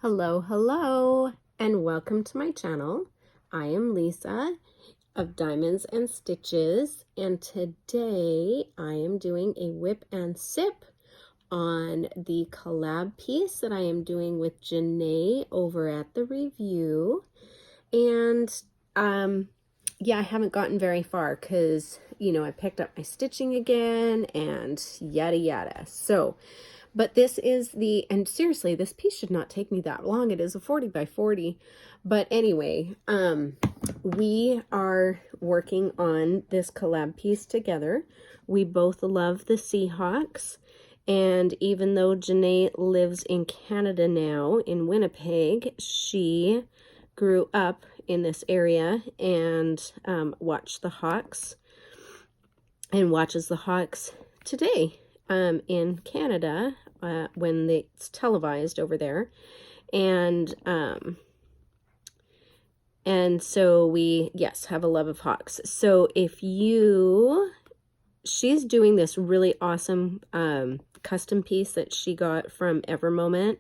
Hello, and welcome to my channel. I am Lisa of Diamonds and Stitches, and today I am doing a whip and sip on the collab piece that I am doing with Jene over at the review. And yeah, I haven't gotten very far because, I picked up my stitching again and yada yada. But this is and seriously, this piece should not take me that long. It is a 40 by 40. But anyway, we are working on this collab piece together. We both love the Seahawks. And even though Jene lives in Canada now, in Winnipeg, she grew up in this area and watched the Hawks and watches the Hawks today in Canada when it's televised over there. And so we, yes, have a love of Hawks. So she's doing this really awesome custom piece that she got from Evermoment.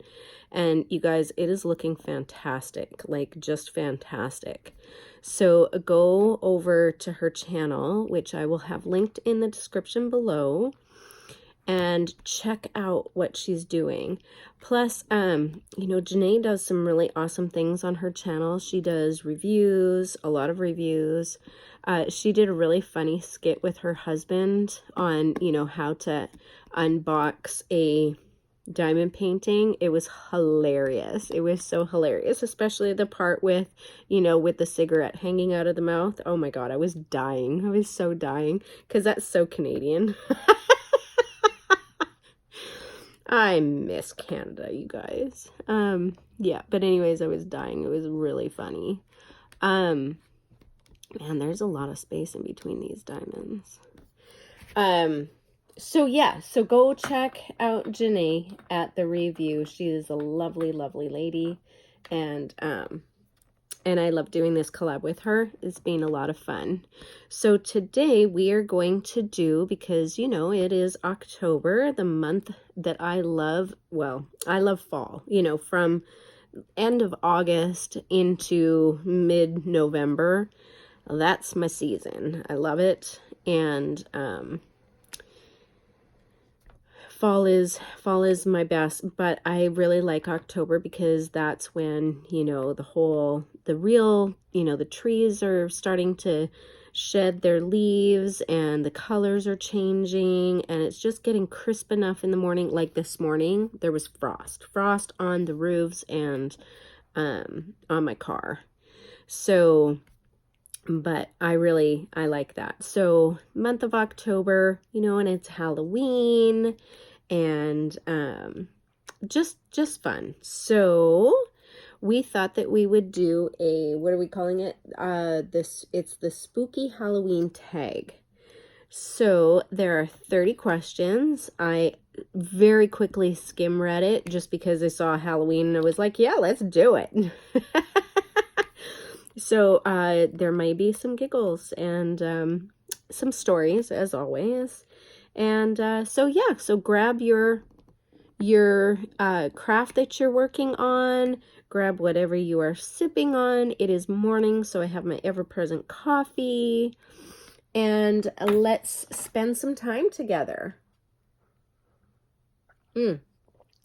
And you guys, it is looking fantastic, like just fantastic. So go over to her channel, which I will have linked in the description below, and check out what she's doing. Plus, Jene does some really awesome things on her channel. She does reviews, a lot of reviews. She did a really funny skit with her husband on, how to unbox a diamond painting. It was hilarious. It was so hilarious, especially the part with, with the cigarette hanging out of the mouth. Oh my God, I was dying. I was so dying because that's so Canadian. I miss Canada, you guys. Yeah, but anyways, I was dying. It was really funny. Man, there's a lot of space in between these diamonds. So yeah, so go check out Jene at the review. She is a lovely, lovely lady, and I love doing this collab with her. It's been a lot of fun. So today we are going to do, because, it is October, the month that I love. Well, I love fall, from end of August into mid-November. That's my season. I love it. And fall is my best, but I really like October because that's when, the trees are starting to shed their leaves and the colors are changing, and it's just getting crisp enough in the morning. Like this morning, there was frost on the roofs and on my car. So, but I like that. So month of October, and it's Halloween and just fun. So we thought that we would do what are we calling it? It's the spooky Halloween tag. So there are 30 questions. I very quickly skim read it just because I saw Halloween and I was like, yeah, let's do it. So there may be some giggles and some stories, as always. And so grab your craft that you're working on. Grab whatever you are sipping on. It is morning, so I have my ever-present coffee. And let's spend some time together. Yeah,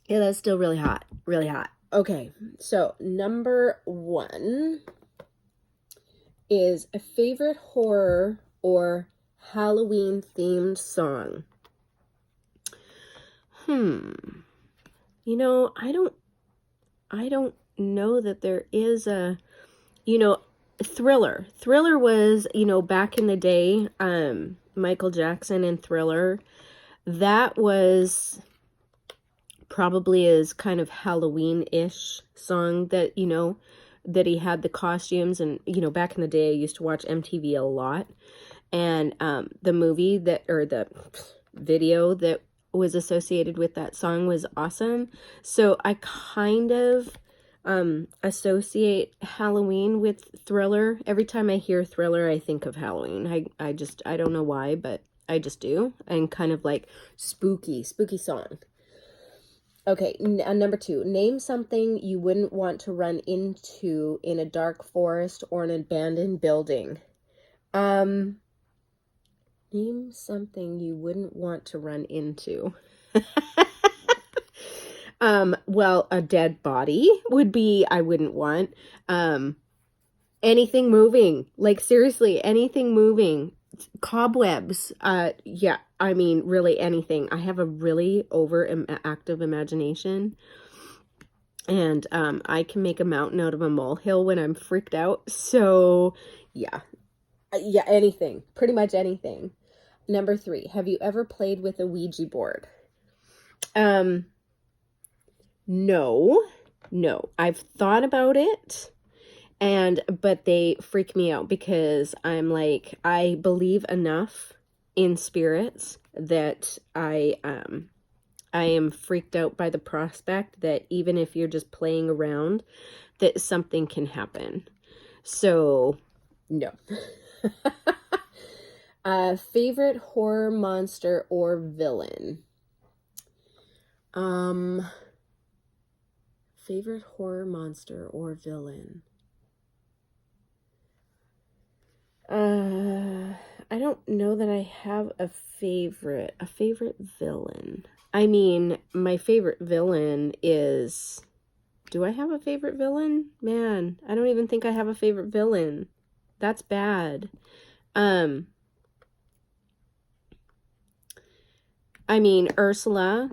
that's still really hot. Really hot. Okay, so number 1 is a favorite horror or Halloween themed song. I don't know that there is a, Thriller. Thriller was, back in the day, Michael Jackson and Thriller. That was probably his kind of Halloween-ish song that, that he had the costumes. And, back in the day, I used to watch MTV a lot. And the movie the video that was associated with that song was awesome. So I kind of associate Halloween with Thriller. Every time I hear Thriller, I think of Halloween. I don't know why, but I just do. And kind of like spooky song. Okay, number 2. Name something you wouldn't want to run into in a dark forest or an abandoned building. Name something you wouldn't want to run into. Well, a dead body would be, I wouldn't want. Anything moving, like seriously, anything moving. Cobwebs, yeah, I mean, really anything. I have a really active imagination, and I can make a mountain out of a molehill when I'm freaked out. So yeah, yeah, anything, pretty much anything. Number 3, have you ever played with a Ouija board? No, I've thought about it, but they freak me out because I'm like, I believe enough in spirits that I am freaked out by the prospect that even if you're just playing around, that something can happen. So, no. Favorite horror monster or villain? Favorite horror monster or villain? I don't know that I have a favorite villain. I mean, my favorite villain is, do I have a favorite villain? Man, I don't even think I have a favorite villain. That's bad. I mean, Ursula,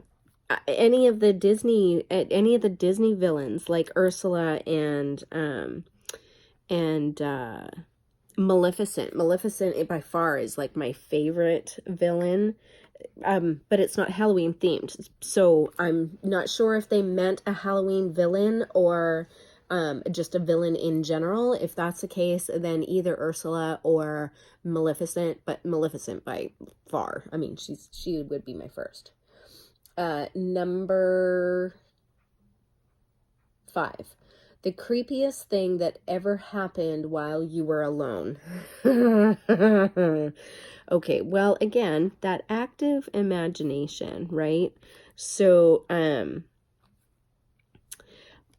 any of the Disney villains, like Ursula and Maleficent. Maleficent by far is like my favorite villain. But it's not Halloween themed. So I'm not sure if they meant a Halloween villain or just a villain in general. If that's the case, then either Ursula or Maleficent, but Maleficent by far. I mean, she would be my first. Number 5. The creepiest thing that ever happened while you were alone. Okay, well, again, that active imagination, right? So,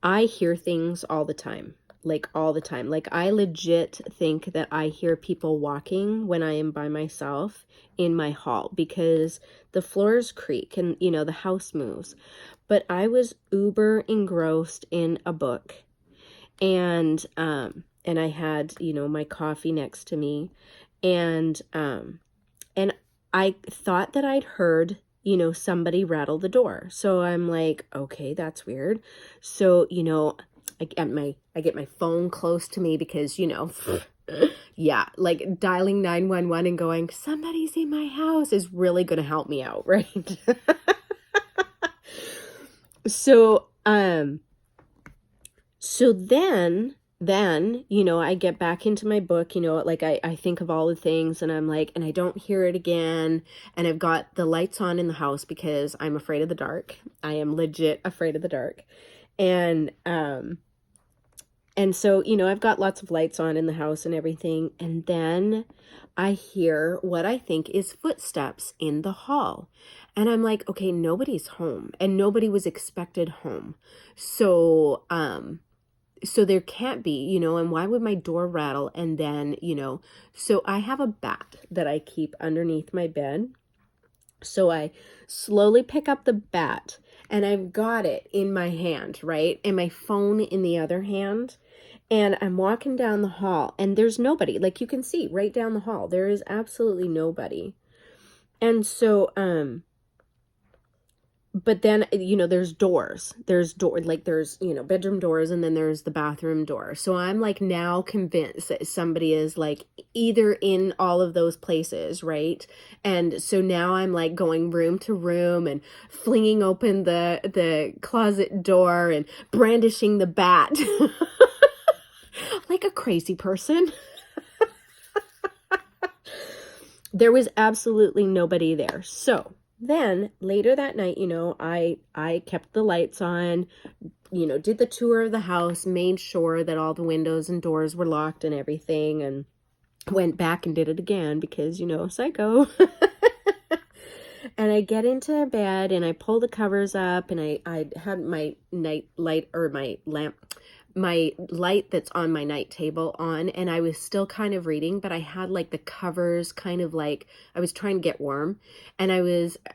I hear things all the time. Like, all the time. Like, I legit think that I hear people walking when I am by myself in my hall because the floors creak and, you know, the house moves. But I was uber engrossed in a book. And I had, you know, my coffee next to me, and I thought that I'd heard, you know, somebody rattle the door. So I'm like, okay, that's weird. So, you know, I get my phone close to me because, you know, yeah, like dialing 911 and going, somebody's in my house is really going to help me out, right? So then, you know, I get back into my book, you know, like I think of all the things and I'm like, and I don't hear it again. And I've got the lights on in the house because I'm afraid of the dark. I am legit afraid of the dark. And so, you know, I've got lots of lights on in the house and everything. And then I hear what I think is footsteps in the hall. And I'm like, okay, nobody's home and nobody was expected home. So there can't be, you know, and why would my door rattle? And then, you know, so I have a bat that I keep underneath my bed. So I slowly pick up the bat and I've got it in my hand, right? And my phone in the other hand. And I'm walking down the hall and there's nobody. Like you can see right down the hall, there is absolutely nobody. And so, but then, you know, there's, you know, bedroom doors and then there's the bathroom door. So I'm like now convinced that somebody is like either in all of those places, right? And so now I'm like going room to room and flinging open the closet door and brandishing the bat like a crazy person. There was absolutely nobody there. So then later that night, you know, I kept the lights on, you know, did the tour of the house, made sure that all the windows and doors were locked and everything, and went back and did it again because, you know, psycho. And I get into bed and I pull the covers up, and I had my night light, or my light that's on my night table on, and I was still kind of reading, but I had like the covers kind of like, I was trying to get warm, and I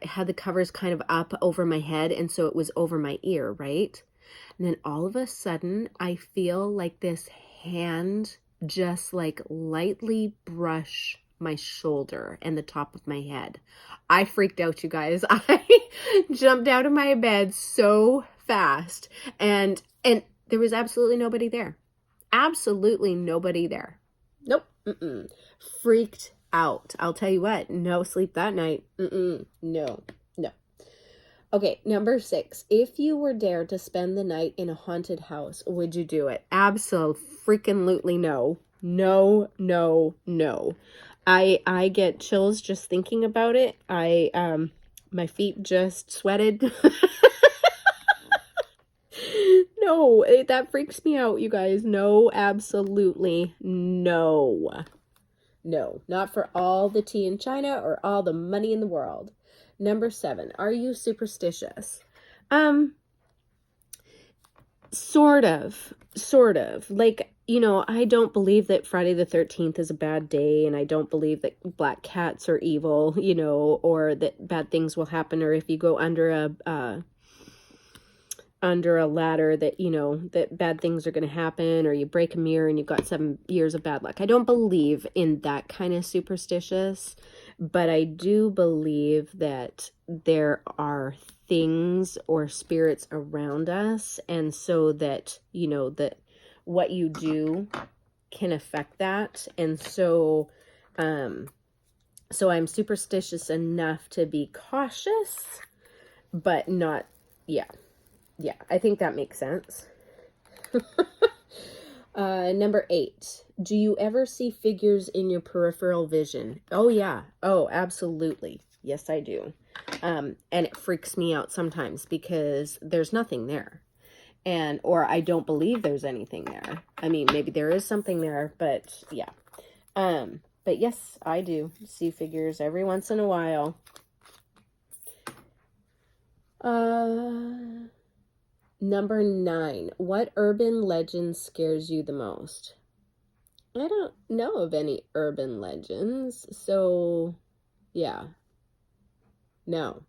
had the covers kind of up over my head, and so it was over my ear, right? And then all of a sudden I feel like this hand just like lightly brush my shoulder and the top of my head. I freaked out, you guys. I jumped out of my bed so fast, and there was absolutely nobody there. Absolutely nobody there. Nope. Freaked out. I'll tell you what, no sleep that night. No. Okay, number 6. If you were dared to spend the night in a haunted house, would you do it? Absolutely no. No. I get chills just thinking about it. My feet just sweated. No, that freaks me out, you guys. No, absolutely no. No, not for all the tea in China or all the money in the world. Number 7, are you superstitious? Sort of. Like, I don't believe that Friday the 13th is a bad day, and I don't believe that black cats are evil, or that bad things will happen, or if you go under a ladder that, that bad things are going to happen, or you break a mirror and you've got 7 years of bad luck. I don't believe in that kind of superstitious, but I do believe that there are things or spirits around us, and so that, that what you do can affect that. And so I'm superstitious enough to be cautious, but not, yeah, I think that makes sense. Number 8, do you ever see figures in your peripheral vision? Oh yeah. Oh, absolutely. Yes, I do. And it freaks me out sometimes because there's nothing there. Or I don't believe there's anything there. I mean, maybe there is something there, but yeah. But yes, I do see figures every once in a while. Number 9, what urban legend scares you the most? I don't know of any urban legends, so yeah, no.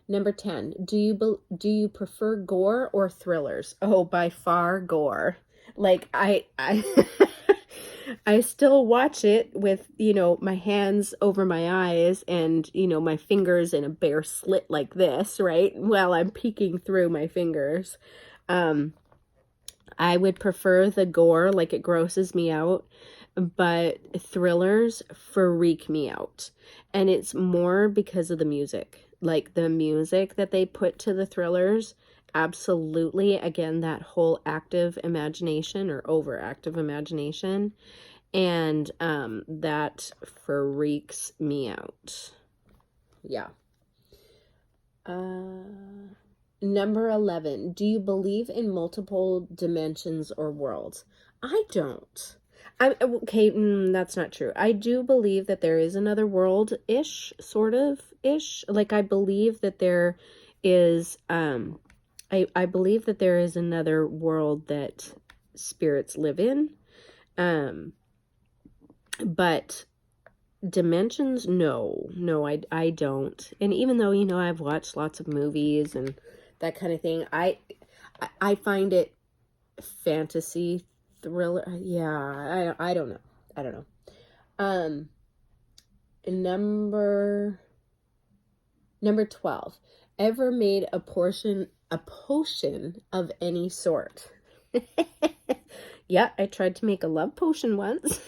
Number 10, do you prefer gore or thrillers? Oh, by far gore. Like I I still watch it with, my hands over my eyes and, my fingers in a bare slit like this, right? While I'm peeking through my fingers. I would prefer the gore, like it grosses me out, but thrillers freak me out. And it's more because of the music. Like the music that they put to the thrillers, absolutely, again, that whole active imagination or overactive imagination. And that freaks me out. Yeah. Number 11, do you believe in multiple dimensions or worlds? I don't. Okay, that's not true. I do believe that there is another world-ish, sort of-ish. Like, I believe that there is, I believe that there is another world that spirits live in. But dimensions, no, I don't. And even though, I've watched lots of movies and that kind of thing, I find it fantasy thriller. Yeah, I don't know. Number 12, ever made a potion of any sort? Yeah, I tried to make a love potion once.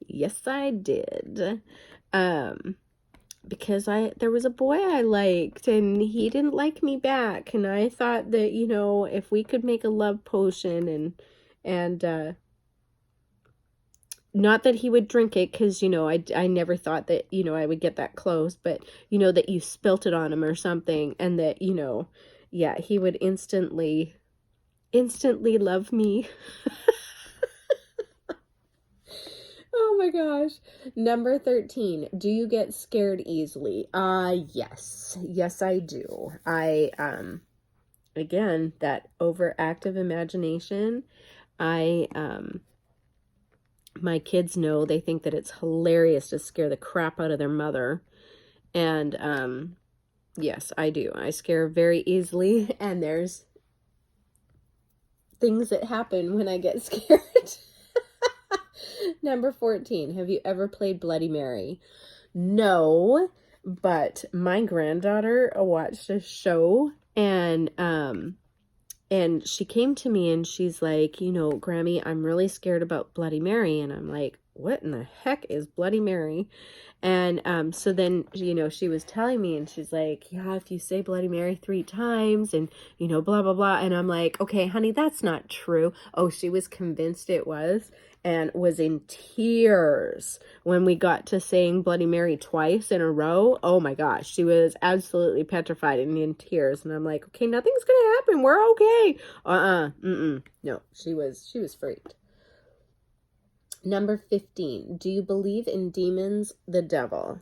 Yes, I did. Because there was a boy I liked and he didn't like me back, and I thought that, if we could make a love potion and not that he would drink it, because, I never thought that, I would get that close, but, that you spilt it on him or something, and that, yeah, he would instantly love me. Oh my gosh. Number 13. Do you get scared easily? Yes. Yes, I do. Again, that overactive imagination. My kids know, they think that it's hilarious to scare the crap out of their mother. And, yes, I do. I scare very easily, and there's things that happen when I get scared. Number 14. Have you ever played Bloody Mary? No, but my granddaughter watched a show, and she came to me and she's like, Grammy, I'm really scared about Bloody Mary. And I'm like, what in the heck is Bloody Mary? And so then, she was telling me, and she's like, yeah, if you say Bloody Mary 3 times and, blah, blah, blah. And I'm like, okay, honey, that's not true. Oh, she was convinced it was, and was in tears when we got to saying Bloody Mary twice in a row. Oh my gosh, she was absolutely petrified and in tears. And I'm like, okay, nothing's going to happen. We're okay. No, she was freaked. Number 15. Do you believe in demons, the devil?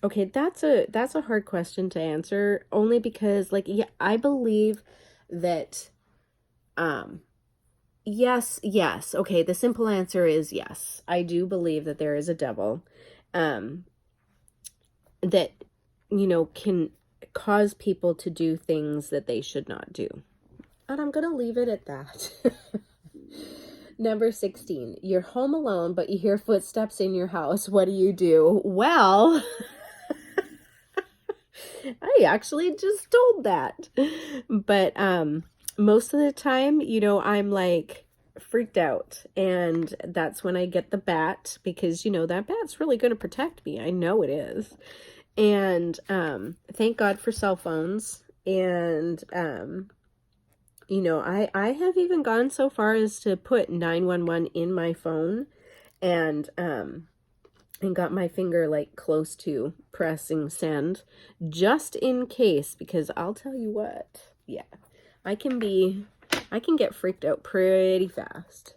Okay, that's a hard question to answer, only because, yeah, I believe that, yes. Okay, the simple answer is yes. I do believe that there is a devil, that, can cause people to do things that they should not do. And I'm going to leave it at that. Number 16. You're home alone, but you hear footsteps in your house. What do? Well, I actually just told that. But most of the time, I'm like freaked out. And that's when I get the bat, because, that bat's really going to protect me. I know it is. And thank God for cell phones. And, I have even gone so far as to put 911 in my phone, and got my finger like close to pressing send, just in case, because I'll tell you what, yeah, I can get freaked out pretty fast.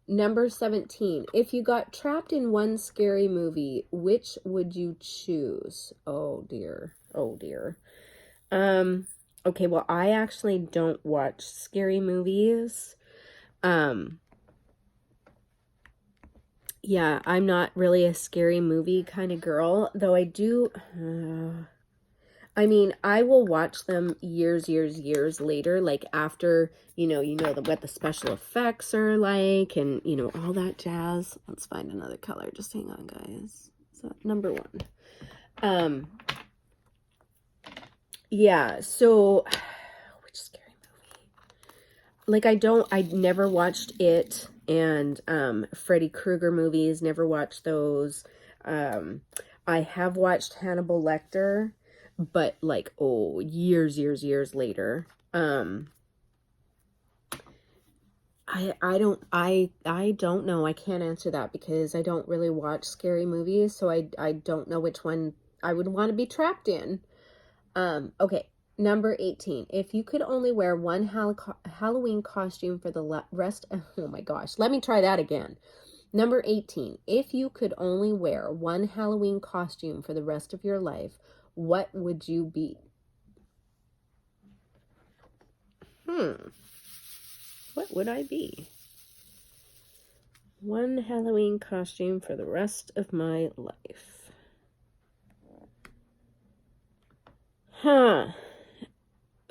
Number 17. If you got trapped in one scary movie, which would you choose? Oh dear. Okay, well, I actually don't watch scary movies. Yeah, I'm not really a scary movie kind of girl, though I do, I will watch them years later, like after, what the special effects are like, and, all that jazz. Let's find another color. Just hang on, guys. So, number 1. Yeah, so, which scary movie? Like, I never watched it, and, Freddy Krueger movies, never watched those. I have watched Hannibal Lecter, but like, years later. I don't know. I can't answer that because I don't really watch scary movies, so I don't know which one I would want to be trapped in. Okay, number 18. If you could only wear one Halloween costume for the rest of, oh my gosh, let me try that again. Number 18. If you could only wear one Halloween costume for the rest of your life, what would you be? What would I be? One Halloween costume for the rest of my life.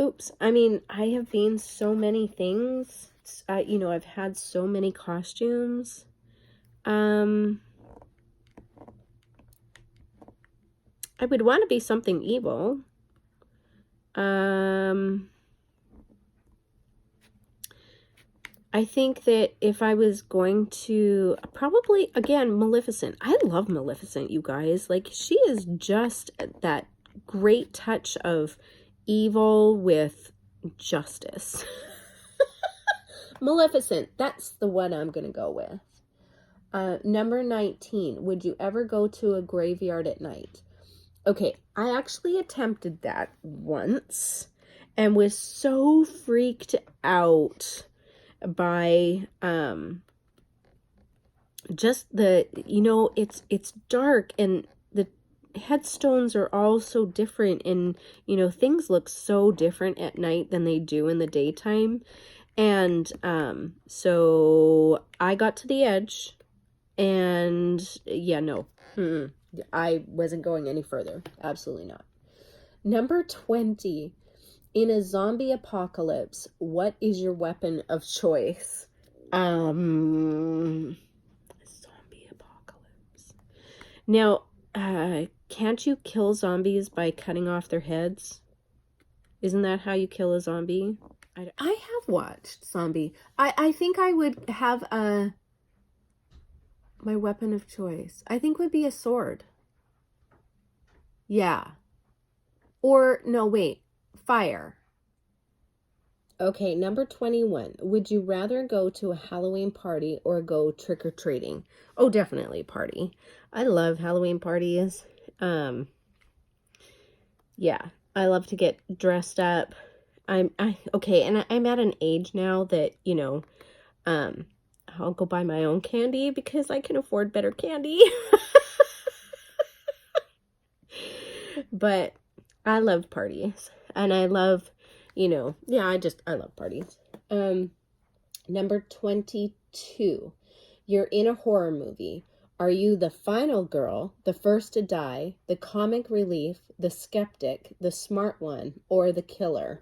Oops. I have been so many things. I've had so many costumes. I would want to be something evil. I think that if I was going to, probably, again, Maleficent. I love Maleficent, you guys. Like, she is just that great touch of evil with justice. Maleficent, that's the one I'm going to go with. Number 19, would you ever go to a graveyard at night? Okay, I actually attempted that once and was so freaked out by just the, it's dark and the headstones are all so different, and things look so different at night than they do in the daytime. And so I got to the edge, and yeah, no. I wasn't going any further. Absolutely not. Number 20. In a zombie apocalypse, what is your weapon of choice? Zombie apocalypse. Now, can't you kill zombies by cutting off their heads? Isn't that how you kill a zombie? I have watched zombie. I think I would have my weapon of choice, I think, would be a sword. Yeah. Or, no, wait. Fire. Okay, number 21. Would you rather go to a Halloween party or go trick-or-treating? Oh, definitely party. I love Halloween parties. Yeah, I love to get dressed up. Okay, and I'm at an age now that, I'll go buy my own candy because I can afford better candy. But I love parties, and I love, I love parties. Number 22. You're in a horror movie. Are you the final girl, the first to die, the comic relief, the skeptic, the smart one, or the killer?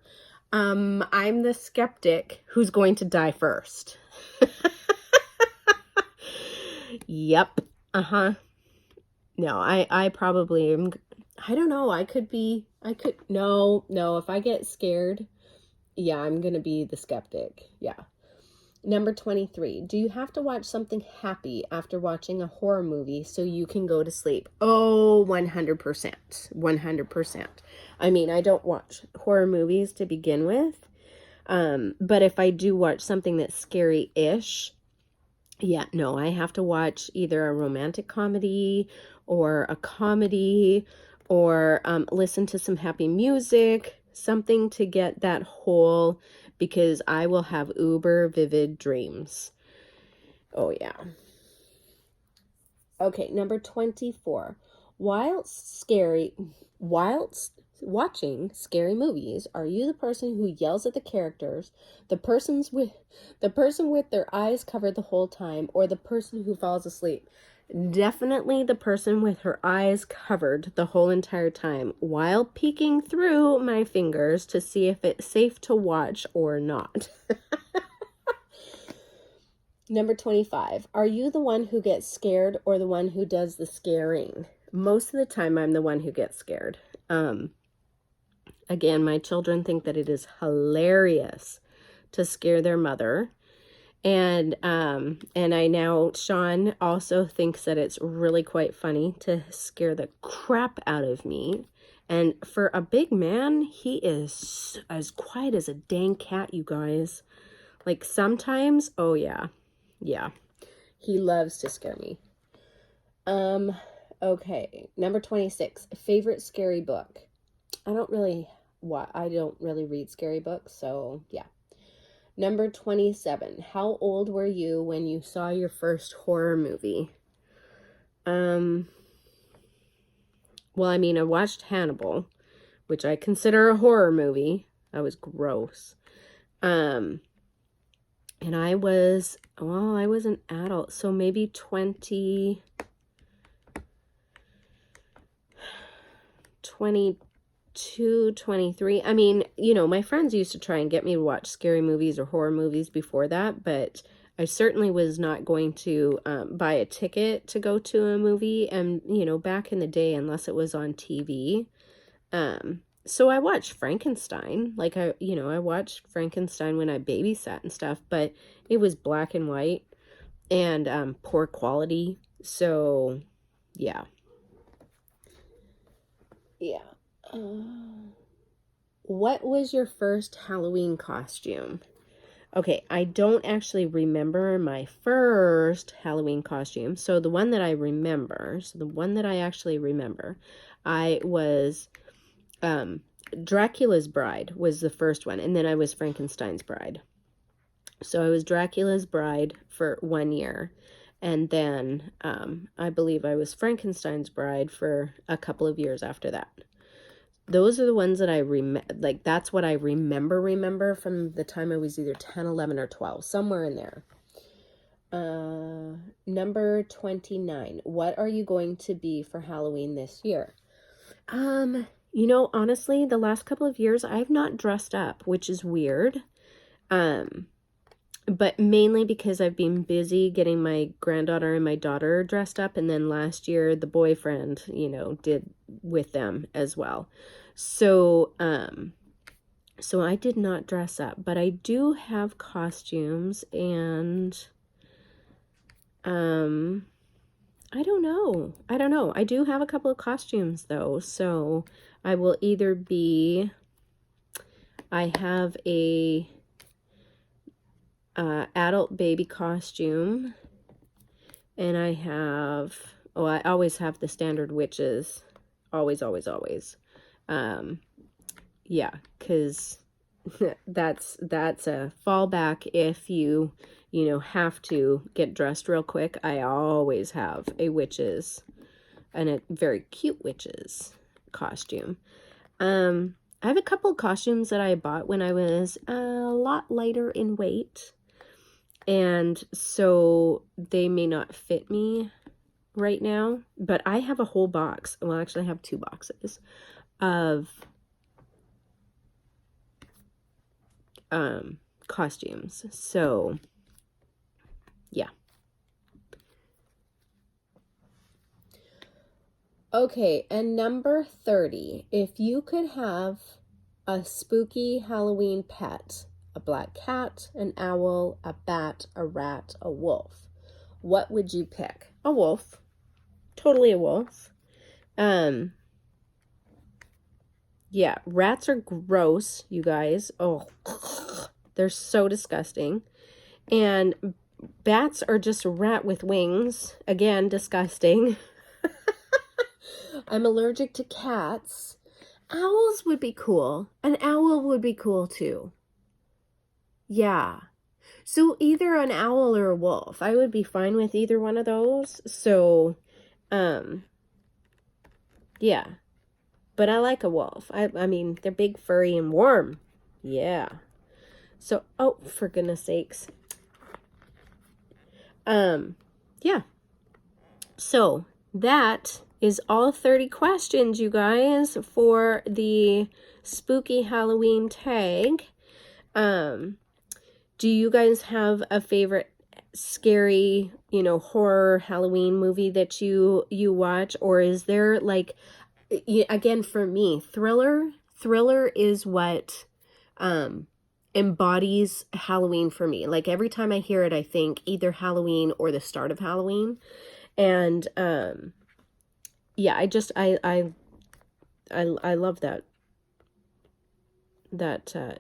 I'm the skeptic who's going to die first. Yep. Uh-huh. No, I probably am. I don't know. No, if I get scared, yeah, I'm going to be the skeptic. Yeah. Number 23. Do you have to watch something happy after watching a horror movie so you can go to sleep? Oh, 100%. 100%. I mean, I don't watch horror movies to begin with. But if I do watch something that's scary-ish, yeah, no, I have to watch either a romantic comedy or a comedy, or listen to some happy music, something to get that whole, because I will have uber vivid dreams. Oh, yeah. Okay, number 24. Whilst watching scary movies, are you the person who yells at the characters, the person with their eyes covered the whole time, or the person who falls asleep? Definitely the person with her eyes covered the whole entire time, while peeking through my fingers to see if it's safe to watch or not. Number 25. Are you the one who gets scared or the one who does the scaring? Most of the time, I'm the one who gets scared. Again, my children think that it is hilarious to scare their mother. And I know Sean also thinks that it's really quite funny to scare the crap out of me. And for a big man, he is as quiet as a dang cat, you guys. Like sometimes, oh yeah. Yeah. He loves to scare me. Okay. Number 26. Favorite scary book. I don't really read scary books, so yeah. Number 27. How old were you when you saw your first horror movie? Well, I mean, I watched Hannibal, which I consider a horror movie. That was gross. And I was an adult, so maybe 22, 23. I mean, my friends used to try and get me to watch scary movies or horror movies before that, but I certainly was not going to buy a ticket to go to a movie, and, back in the day, unless it was on TV. So I watched Frankenstein, like I watched Frankenstein when I babysat and stuff, but it was black and white and poor quality. So yeah. Yeah. What was your first Halloween costume? Okay, I don't actually remember my first Halloween costume. So the one that I actually remember, I was, Dracula's Bride was the first one, and then I was Frankenstein's Bride. So I was Dracula's Bride for 1 year, and then I believe I was Frankenstein's Bride for a couple of years after that. Those are the ones that I like, that's what I remember from the time I was either 10, 11, or 12, somewhere in there. Number 29. What are you going to be for Halloween this year? You know, honestly, the last couple of years I've not dressed up, which is weird. But mainly because I've been busy getting my granddaughter and my daughter dressed up, and then last year the boyfriend, you know, did with them as well. So so I did not dress up, but I do have costumes, and I don't know. I do have a couple of costumes though. So I will either be, I have a adult baby costume, and I have, oh, I always have the standard witches, always. Yeah, because that's a fallback if you know, have to get dressed real quick. I always have a witches, and a very cute witches costume. I have a couple costumes that I bought when I was a lot lighter in weight, and so they may not fit me right now, but I have a whole box. Well, actually I have 2 boxes of costumes. So yeah. Okay, and number 30. If you could have a spooky Halloween pet, a black cat, an owl, a bat, a rat, a wolf, what would you pick? A wolf. Totally a wolf. Yeah, rats are gross, you guys. Oh, they're so disgusting. And bats are just a rat with wings. Again, disgusting. I'm allergic to cats. Owls would be cool. An owl would be cool too. Yeah. So either an owl or a wolf. I would be fine with either one of those. So, yeah. But I like a wolf. I mean, they're big, furry, and warm. Yeah. So, oh, for goodness sakes. Yeah. So, that is all 30 questions, you guys, for the spooky Halloween tag. Do you guys have a favorite scary, you know, horror Halloween movie that you watch? Or is there, like, again, for me, thriller is what embodies Halloween for me. Like, every time I hear it, I think either Halloween or the start of Halloween. And yeah, I love that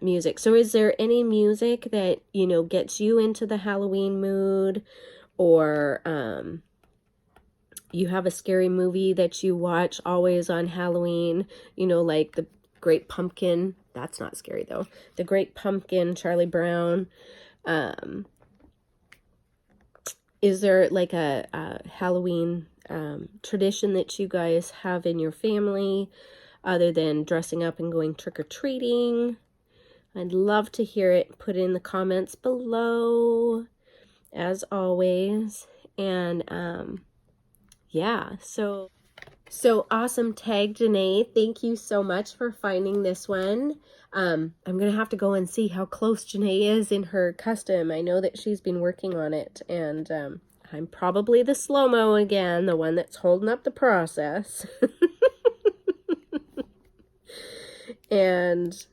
music. So is there any music that, you know, gets you into the Halloween mood, or you have a scary movie that you watch always on Halloween, you know, like The Great Pumpkin? That's not scary though. The Great Pumpkin, Charlie Brown. Is there like a Halloween tradition that you guys have in your family, other than dressing up and going trick-or-treating? I'd love to hear it. Put it in the comments below, as always. And yeah, so awesome tag, Jene. Thank you so much for finding this one. I'm gonna have to go and see how close Jene is in her custom. I know that she's been working on it, and I'm probably the slow-mo again, the one that's holding up the process. And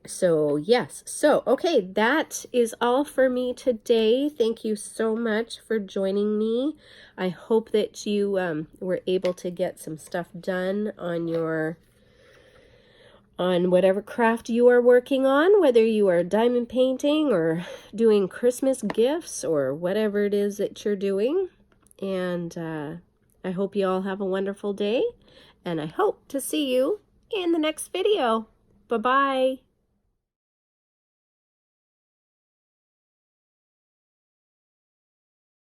so, yes. So, okay, that is all for me today. Thank you so much for joining me. I hope that you were able to get some stuff done on whatever craft you are working on, whether you are diamond painting or doing Christmas gifts or whatever it is that you're doing. And I hope you all have a wonderful day. and I hope to see you in the next video. Bye-bye.